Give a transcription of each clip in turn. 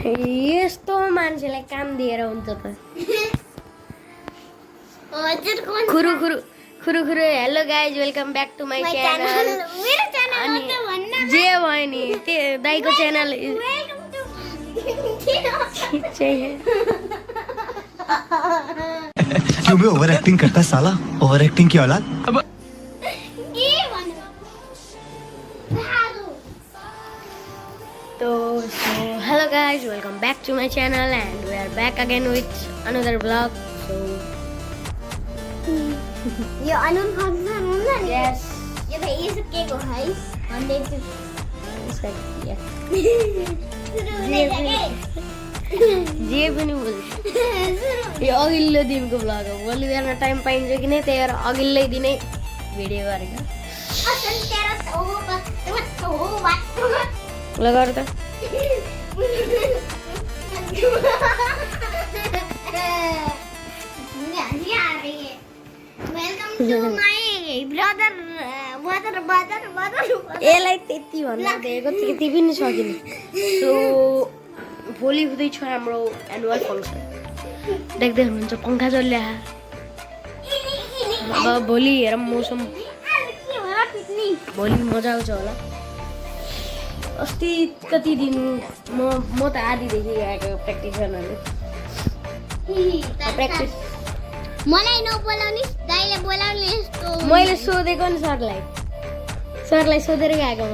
यस्तो मान्छेलाई काम दिएर हुन्छ त खुरु खुरु खुरु खुरु hello guys welcome back to my channel अनि जे भयो नि त्यो दाइको च्यानल क्यों बे ओवर एक्टिंग करता है साला ओवर एक्टिंग की औलाद So hello guys, welcome back to my channel and we are back again with another vlog. So यो अनुन फंक्शन हुन्छ नि yes, यो त यसकेको है भन्दै छु yeah. सुरु हुँदैछ जे पनि बोल्छु यो अघिल्लो दिनको भ्लग हो भोलि बिहान टाइम पाइन्छ कि नै त्यही भएर अघिल्लै दिनै भिडियो गरेको असन तेरो तो बात ल गर त वेलकम टु माई ब्रदर यसलाई त्यति भन्न दिएको त्यति पनि सकिने सो भोलि हुँदैछ हाम्रो एनुअल फङ्सन देख्दै हुनुहुन्छ पङ्खा चल्या अब भोलि हेरौँ मौसम भोलि मजा आउँछ होला अस्ति कति दिन म त आधीदेखि गएको प्र्याक्टिस गर्नाले प्र्याक्टिस मलाई नबोलाउनी दाइले बोलाउनु यस्तो मैले सोधेको नि सरलाई सोधेर गएको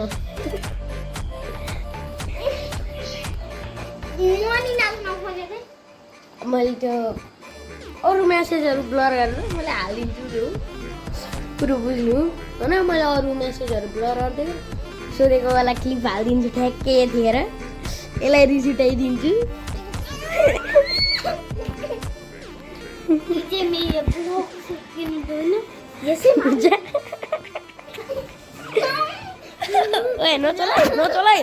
मनी नाच्न खोजेको मैले त्यो अरू म्यासेजहरू ब्लर गरेर मैले हालिदिन्छु त्यो कुरो बुझ्नु होइन मैले अरू म्यासेजहरू ब्लर गरिदिएको सोधेको बेला क्लिप हालिदिन्छु ठ्याक्कै यतिखेर यसलाई रिसिटाइदिन्छु चाहिँ मेरो ब्लग सिक्किनु होइन यसै नचलाइ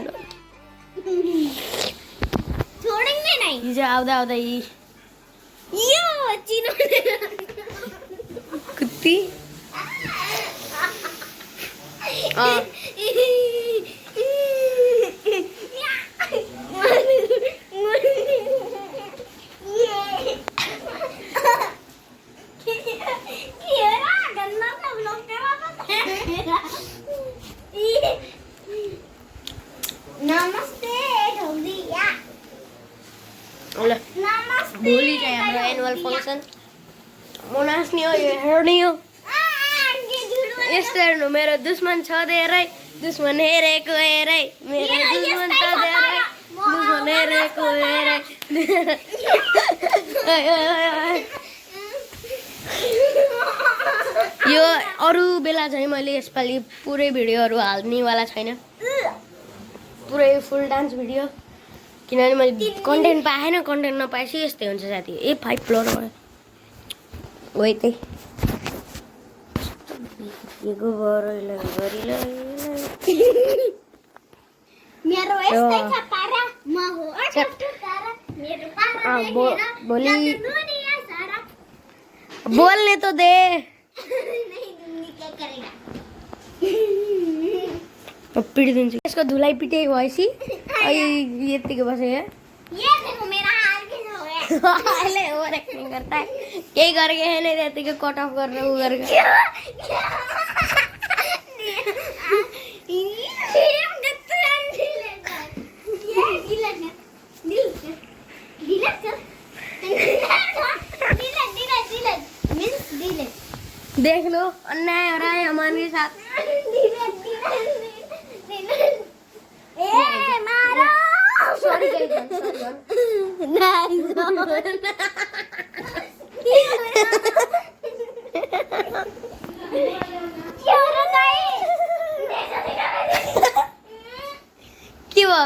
छोडिँदैन है हिजो आउँदा यो चिनो कुत्ती नमस्ते ढोलिया ल भोलि चाहिँ हाम्रो एनुअल फङ्सन म नाच्ने हो यो हेर्ने हो यस्तो हेर्नु मेरो दुश्मन छ धेरै दुश्मन हेरेको हेरै मेरो दुश्मन छ धेरै दुश्मन हेरेको हेरै यो अरू बेला चाहिँ मैले यसपालि पुरै भिडियोहरू हाल्नेवाला छैन पुरै फुल डान्स भिडियो किनभने मैले कन्टेन्ट पाएन कन्टेन्ट नपाएपछि यस्तै हुन्छ साथी ए 5 फ्लोर भयो वही त्यही मेरो यस्तै छ पारा म हो तारा मेरो पारा भोलि बोल्ने त दे पिटिदिन्छु यसको धुलाइ पिटाइ भएपछि यतिको बसेँ ये देखो मेरा हाल कैसा हो गया अहिले ओभर एक्टिङ गर्दा केही गरेको छैन त्यतिकै कट अफ गरेर उ गरेको देख लो अन्याय हो रहा है हमारे साथ सॉरी के भयो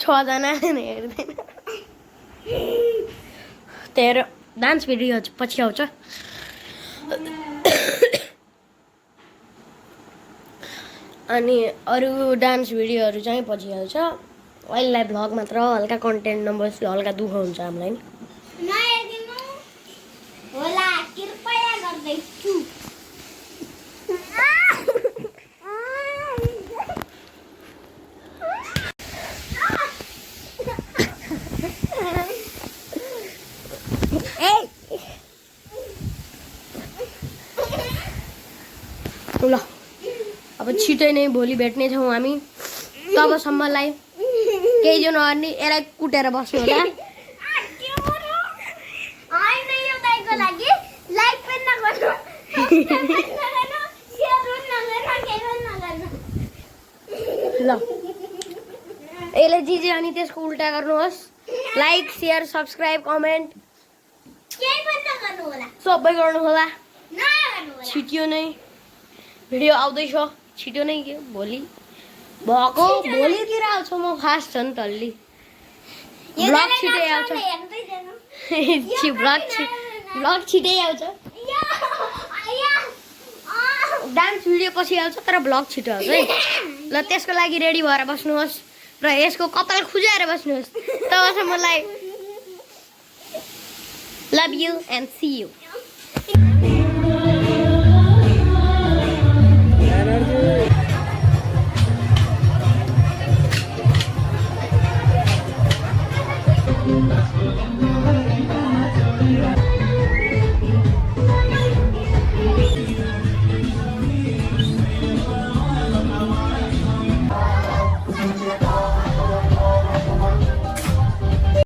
6 जना हेर्दैन तेरो डान्स भिडियो पछि आउँछ अनि अरू डान्स भिडियोहरू चाहिँ पछि आउँछ अहिलेलाई भ्लग मात्र हल्का कन्टेन्ट नबसी हल्का दुःख हुन्छ हामीलाई नि नहेरिदिनु होला कृपया गर्दैछु छिटै नै भोलि भेट्नेछौँ हामी तबसम्मलाई केही जो नगर्ने यसलाई कुटेर बस्नु होला होइन यो दाइको लागि लाइक पनि नगर्नु सब्स्क्राइब पनि नगर्नु सेयर पनि नगर्नु केही पनि नगर्नु ल यसले जिजे अनि त्यसको उल्टा गर्नुहोस् लाइक सेयर सब्सक्राइब कमेन्ट केही पनि नगर्नु होला सबै गर्नु होला नगर्नु होला छिट्यो नै भिडियो आउँदैछ छिटो नै के भोलि भएको भोलितिर आउँछ म फास्ट छ नि त अलि ब्लग छिटै आउँछ ब्लग छिटै आउँछ डान्स भिडियो पछि आउँछ तर ब्लग छिटो आउँछ है ल त्यसको लागि रेडी भएर बस्नुहोस् र यसको कपाल खुजाएर बस्नुहोस् तबसम्मलाई love you and see you